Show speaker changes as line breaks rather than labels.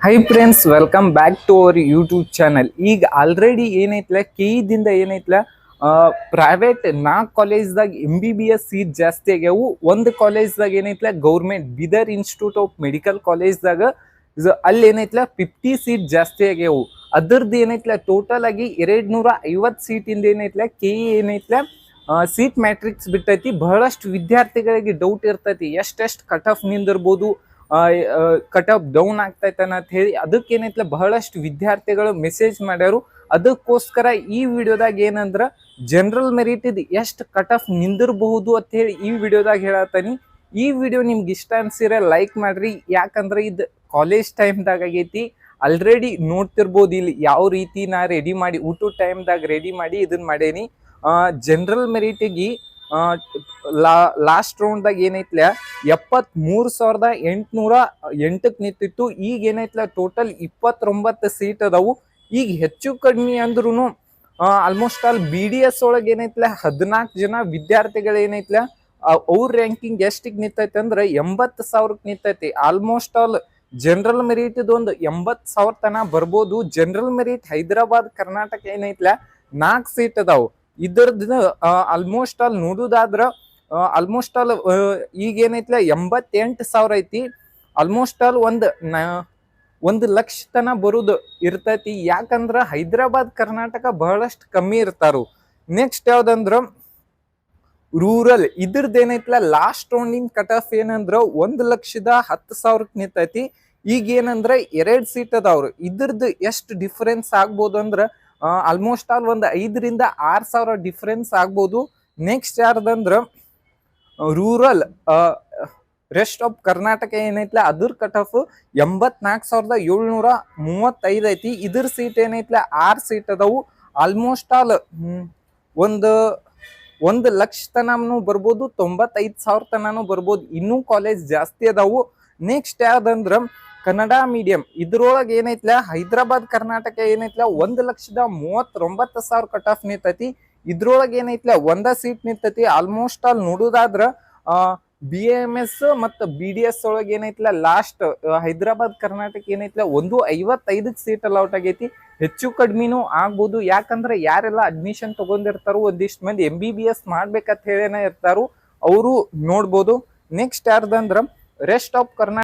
High friends, welcome back to our YouTube channel. ಈಗ already ಏನೈತ್ಲ ಕೆಇದಿಂದ ಏನೈತ್ಲ ಪ್ರೈವೇಟ್ 4 ಕಾಲೇಜ್ದಾಗ MBBS ಸೀಟ್ ಜಾಸ್ತಿ ಆಗ್ಯಾವು. ಒಂದು ಕಾಲೇಜ್ದಾಗ ಏನೈತ್ಲ government Bidar institute of medical ಕಾಲೇಜ್ದಾಗ ಅಲ್ಲಿ ಏನೈತ್ಲ 50 ಸೀಟ್ ಜಾಸ್ತಿ ಆಗ್ಯಾವು. ಅದ್ರದ್ದು ಏನೈತ್ಲ ಟೋಟಲ್ ಆಗಿ 250 ಸೀಟಿಂದ ಏನೈತ್ಲ ಕೆಇ ಏನೈತ್ಲ ಸೀಟ್ ಮ್ಯಾಟ್ರಿಕ್ಸ್ ಬಿಟ್ಟೈತಿ. ಬಹಳಷ್ಟು ವಿದ್ಯಾರ್ಥಿಗಳಿಗೆ ಡೌಟ್ ಇರ್ತೈತಿ, ಎಷ್ಟೆಷ್ಟು ಕಟ್ ಆಫ್ ನಿಂದಿರ್ಬೋದು, ಕಟ್ ಆಫ್ ಡೌನ್ ಆಗ್ತೈತನ ಅಂತ ಹೇಳಿ. ಅದಕ್ಕೇನೈತ್ಲ ಬಹಳಷ್ಟು ವಿದ್ಯಾರ್ಥಿಗಳು ಮೆಸೇಜ್ ಮಾಡ್ಯಾರು. ಅದಕ್ಕೋಸ್ಕರ ಈ ವಿಡಿಯೋದಾಗ ಏನಂದ್ರ ಜನರಲ್ ಮೆರಿಟ್ ಇದು ಎಷ್ಟು ಕಟ್ ಆಫ್ ನಿಂದಿರಬಹುದು ಅಂತ ಹೇಳಿ ಈ ವಿಡಿಯೋದಾಗ ಹೇಳತ್ತೀನಿ. ಈ ವಿಡಿಯೋ ನಿಮ್ಗೆ ಇಷ್ಟ ಅನ್ಸಿರ ಲೈಕ್ ಮಾಡ್ರಿ, ಯಾಕಂದ್ರೆ ಇದು ಕಾಲೇಜ್ ಟೈಮ್ದಾಗ ಆಗೈತಿ. ಆಲ್ರೆಡಿ ನೋಡ್ತಿರ್ಬೋದು ಇಲ್ಲಿ ಯಾವ ರೀತಿ ನಾ ರೆಡಿ ಮಾಡಿ ಊಟದ ಟೈಮ್ದಾಗ ರೆಡಿ ಮಾಡಿ ಇದನ್ನ ಮಾಡೇನಿ. ಜನರಲ್ ಮೆರಿಟಿಗೆ ಲಾಸ್ಟ್ ರೌಂಡ್ದಾಗ ಏನೈತ್ಲ 73,808ಕ್ಕೆ ನಿಂತಿತ್ತು. ಈಗ ಏನೈತ್ಲ ಟೋಟಲ್ 29 ಸೀಟ್ ಅದಾವು. ಈಗ ಹೆಚ್ಚು ಕಡಿಮೆ ಅಂದ್ರೂ ಆಲ್ಮೋಸ್ಟ್ ಆಲ್ BDS ಒಳಗೆ ಏನೈತ್ಲ 14 ಜನ ವಿದ್ಯಾರ್ಥಿಗಳು ಏನೈತ್ಲ ಅವ್ರ ರ್ಯಾಂಕಿಂಗ್ ಎಷ್ಟಿಗೆ ನಿಂತೈತೆ ಅಂದ್ರೆ 80,000ಕ್ಕೆ ನಿಂತೈತಿ. ಆಲ್ಮೋಸ್ಟ್ ಆಲ್ ಜನರಲ್ ಮೆರಿಟ್ ಒಂದು 80,000 ತನ ಬರ್ಬೋದು. ಜನರಲ್ ಮೆರಿಟ್ ಹೈದರಾಬಾದ್ ಕರ್ನಾಟಕ ಏನೈತ್ಲ 4 ಸೀಟ್ ಅದಾವು. ಇದ್ರದ್ದು ಆಲ್ಮೋಸ್ಟ್ ಆಲ್ ನೋಡುದಾದ್ರ ಆಲ್ಮೋಸ್ಟ್ ಆಲ್ ಈಗ ಏನೈತ್ಲ 88,000 ಐತಿ. ಆಲ್ಮೋಸ್ಟ್ ಆಲ್ ಒಂದು ಲಕ್ಷ ತನ ಬರುದು ಇರ್ತೈತಿ. ಯಾಕಂದ್ರ ಹೈದರಾಬಾದ್ ಕರ್ನಾಟಕ ಬಹಳಷ್ಟು ಕಮ್ಮಿ ಇರ್ತಾರು. ನೆಕ್ಸ್ಟ್ ಯಾವ್ದಂದ್ರ ರೂರಲ್, ಇದ್ರದ್ದು ಏನೈತ್ಲ ಲಾಸ್ಟ್ ರೌಂಡಿನ ಕಟ್ ಆಫ್ ಏನಂದ್ರ 1,10,000ಕ್ಕೆ ನಿಂತೈತಿ. ಈಗ ಏನಂದ್ರ 2 ಸೀಟ್ ಅದಾವ್ರು. ಇದ್ರದ್ದು ಎಷ್ಟು ಡಿಫರೆನ್ಸ್ ಆಗ್ಬೋದು ಅಂದ್ರ ಆಲ್ಮೋಸ್ಟ್ ಆಲ್ ಒಂದು 5,000 to 6,000 ಡಿಫರೆನ್ಸ್ ಆಗ್ಬೋದು. ನೆಕ್ಸ್ಟ್ ಯಾರ್ದಂದ್ರ ರೂರಲ್ ರೆಸ್ಟ್ ಆಫ್ ಕರ್ನಾಟಕ ಏನೈತ್ಲ ಅದ್ರ ಕಟ್ ಆಫ್ 84,735 ಐತಿ. ಇದ್ರ ಸೀಟ್ ಏನೈತ್ಲ 6 ಸೀಟ್ ಅದಾವು. ಆಲ್ಮೋಸ್ಟ್ ಆಲ್ ಒಂದು ಲಕ್ಷ ತನೂ ಬರ್ಬೋದು, 95,000 ತನೂ ಬರ್ಬೋದು. ಇನ್ನೂ ಕಾಲೇಜ್ ಜಾಸ್ತಿ ಅದಾವು. ನೆಕ್ಸ್ಟ್ ಯಾವ್ದಂದ್ರ ಕನ್ನಡ ಮೀಡಿಯಂ, ಇದ್ರೊಳಗೆ ಏನೈತ್ಲ ಹೈದರಾಬಾದ್ ಕರ್ನಾಟಕ ಏನೈತ್ಲ 1,39,000 ಕಟ್ ಆಫ್ ನಿಂತೈತಿ. ಇದ್ರೊಳಗೆ ಏನೈತ್ಲ 1 ಸೀಟ್ ನಿಂತೈತಿ. ಆಲ್ಮೋಸ್ಟ್ ಆಲ್ ನೋಡುದಾದ್ರ BAMS ಮತ್ತು BDS ಒಳಗೆ ಏನೈತ್ಲ ಲಾಸ್ಟ್ ಹೈದರಾಬಾದ್ ಕರ್ನಾಟಕ ಏನೈತ್ಲ 155 ಸೀಟ್ ಅಲೌಟ್ ಆಗೈತಿ. ಹೆಚ್ಚು ಕಡಿಮೆನೂ ಆಗ್ಬೋದು. ಯಾಕಂದ್ರೆ ಯಾರೆಲ್ಲ ಅಡ್ಮಿಷನ್ ತಗೊಂಡಿರ್ತಾರೋ ಒಂದಿಷ್ಟು ಮಂದಿ MBBS ಮಾಡ್ಬೇಕಂತ ಹೇಳೇನ ಇರ್ತಾರು, ಅವರು ನೋಡ್ಬೋದು. ನೆಕ್ಸ್ಟ್ ಯಾರ್ದಂದ್ರ ರೆಸ್ಟ್ ಆಫ್ ಕರ್ನಾಟಕ